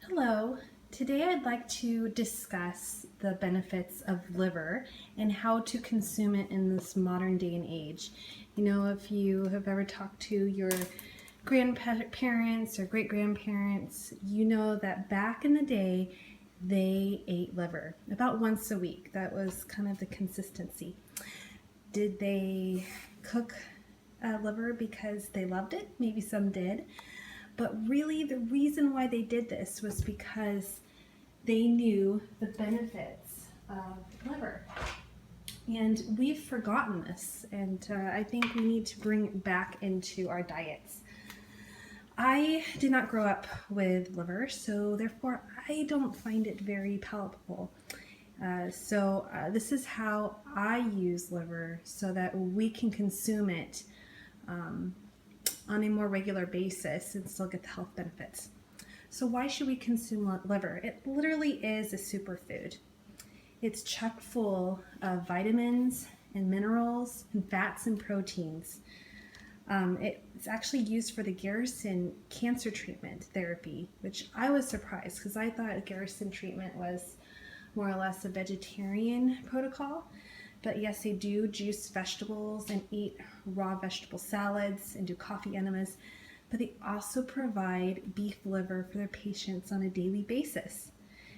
Hello. Today I'd like to discuss the benefits of liver and how to consume it in this modern day and age. You know, if you have ever talked to your grandparents or great-grandparents, you know that back in the day they ate liver about once a week. That was kind of the consistency. Did they cook liver because they loved it? Maybe some did. But really the reason why they did this was because they knew the benefits of liver. And we've forgotten this, and I think we need to bring it back into our diets. I did not grow up with liver, so therefore I don't find it very palatable. This is how I use liver so that we can consume it on a more regular basis and still get the health benefits. So why should we consume liver? It literally is a superfood. It's chock full of vitamins and minerals and fats and proteins. It's actually used for the Garrison cancer treatment therapy, which I was surprised because I thought Garrison treatment was more or less a vegetarian protocol. But yes, they do juice vegetables and eat raw vegetable salads and do coffee enemas, but they also provide beef liver for their patients on a daily basis.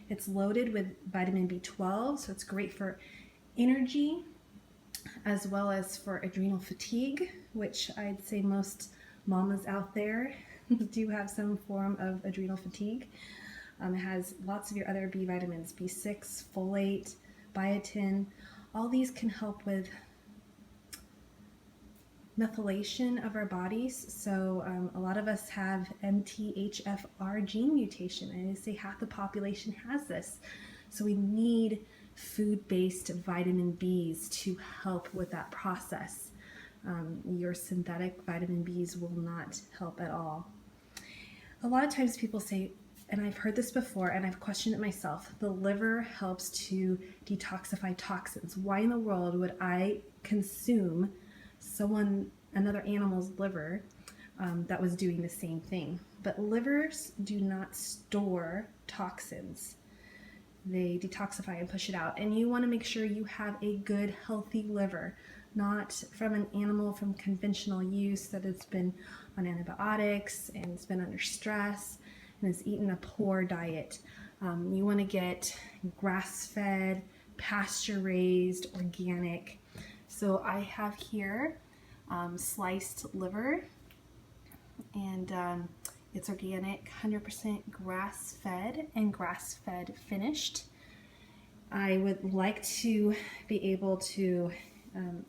It's loaded with vitamin B12, so it's great for energy as well as for adrenal fatigue, which I'd say most mamas out there do have some form of adrenal fatigue. It has lots of your other B vitamins, B6, folate, biotin. All these can help with methylation of our bodies. So a lot of us have MTHFR gene mutation, and I say half the population has this. So we need food-based vitamin Bs to help with that process. Your synthetic vitamin Bs will not help at all. A lot of times people say, and I've heard this before and I've questioned it myself, the liver helps to detoxify toxins. Why in the world would I consume another animal's liver that was doing the same thing? But livers do not store toxins. They detoxify and push it out. And you want to make sure you have a good, healthy liver, not from an animal from conventional use that has been on antibiotics and it's been under stress and has eaten a poor diet. You want to get grass-fed, pasture-raised, organic. So I have here sliced liver, and it's organic, 100% grass-fed and grass-fed finished. I would like to be able to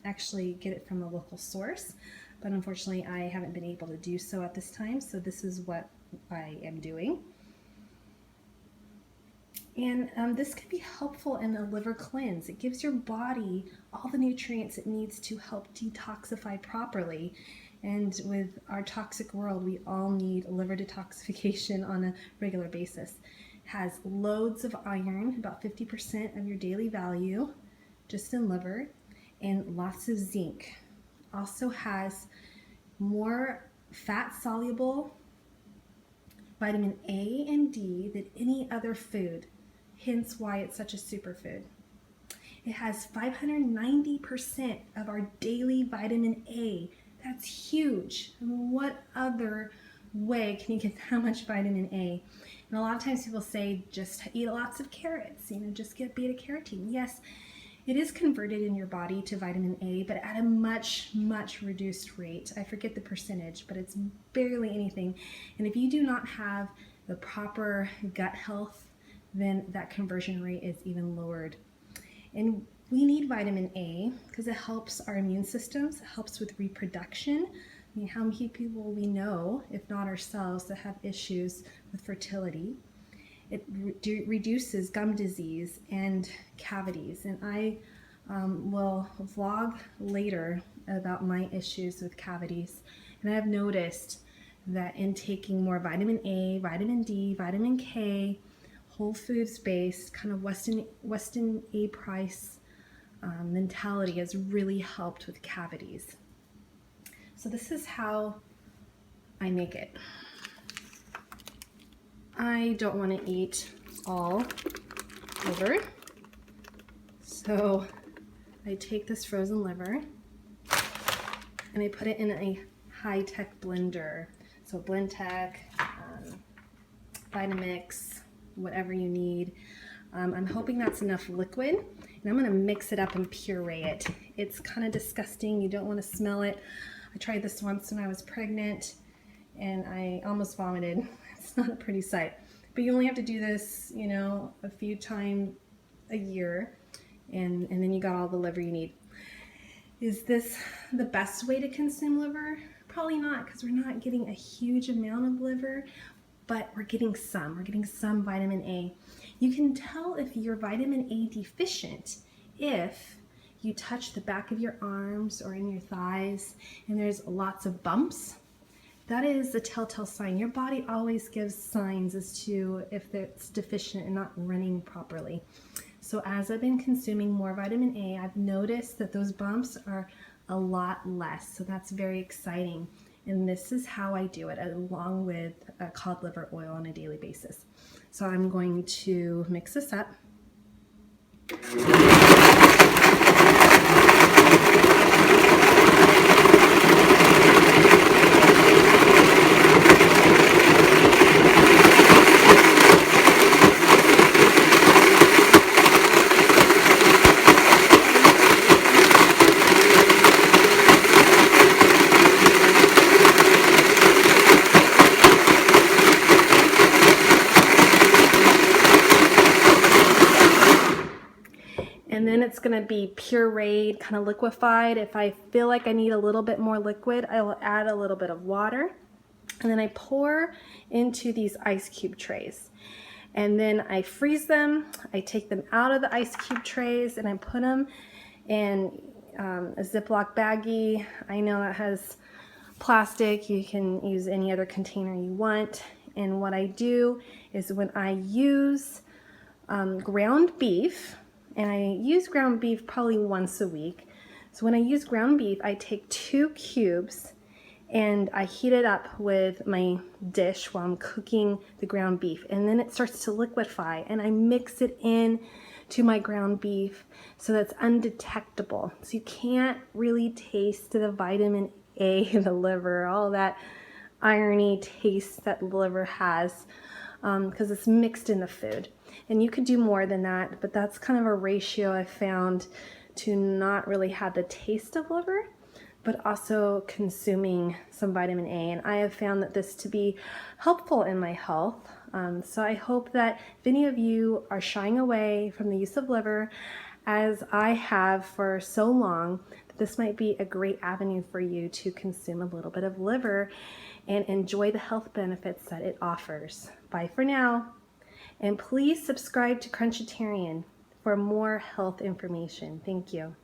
actually get it from a local source, but unfortunately I haven't been able to do so at this time, so this is what I am doing. And this can be helpful in a liver cleanse. It gives your body all the nutrients it needs to help detoxify properly. And with our toxic world, we all need liver detoxification on a regular basis. It has loads of iron, about 50% of your daily value, just in liver, and lots of zinc. Also has more fat-soluble vitamin A and D than any other food, hence why it's such a superfood. It has 590% of our daily vitamin A. That's huge. I mean, what other way can you get that much vitamin A? And a lot of times people say just eat lots of carrots, just get beta carotene. Yes, it is converted in your body to vitamin A, but at a much, much reduced rate. I forget the percentage, but it's barely anything. And if you do not have the proper gut health, then that conversion rate is even lowered. And we need vitamin A because it helps our immune systems, it helps with reproduction. I mean, how many people we know, if not ourselves, that have issues with fertility? It reduces gum disease and cavities, and I will vlog later about my issues with cavities. And I have noticed that in taking more vitamin A, vitamin D, vitamin K, whole foods based, kind of Weston A. Price mentality has really helped with cavities. So this is how I make it. I don't want to eat all liver, so I take this frozen liver and I put it in a high-tech blender. So Blendtec, Vitamix, whatever you need. I'm hoping that's enough liquid, and I'm gonna mix it up and puree it. It's kind of disgusting, you don't wanna smell it. I tried this once when I was pregnant and I almost vomited. It's not a pretty sight. But you only have to do this, you know, a few times a year, and then you got all the liver you need. Is this the best way to consume liver? Probably not, because we're not getting a huge amount of liver, but we're getting some. We're getting some vitamin A. You can tell if you're vitamin A deficient if you touch the back of your arms or in your thighs and there's lots of bumps. That is a telltale sign. Your body always gives signs as to if it's deficient and not running properly. So as I've been consuming more vitamin A, I've noticed that those bumps are a lot less. So that's very exciting. And this is how I do it, along with cod liver oil on a daily basis. So I'm going to mix this up. And then it's going to be pureed, kind of liquefied. If I feel like I need a little bit more liquid, I will add a little bit of water. And then I pour into these ice cube trays. And then I freeze them. I take them out of the ice cube trays and I put them in a Ziploc baggie. I know that has plastic. You can use any other container you want. And what I do is when I use ground beef, and I use ground beef probably once a week. So when I use ground beef, I take 2 cubes and I heat it up with my dish while I'm cooking the ground beef. And then it starts to liquefy and I mix it in to my ground beef so that's undetectable. So you can't really taste the vitamin A in the liver, all that irony taste that the liver has, because it's mixed in the food. And you could do more than that, but that's kind of a ratio I found to not really have the taste of liver, but also consuming some vitamin A. And I have found that this to be helpful in my health. So I hope that if any of you are shying away from the use of liver, as I have for so long, this might be a great avenue for you to consume a little bit of liver and enjoy the health benefits that it offers. Bye for now. And please subscribe to Crunchitarian for more health information. Thank you.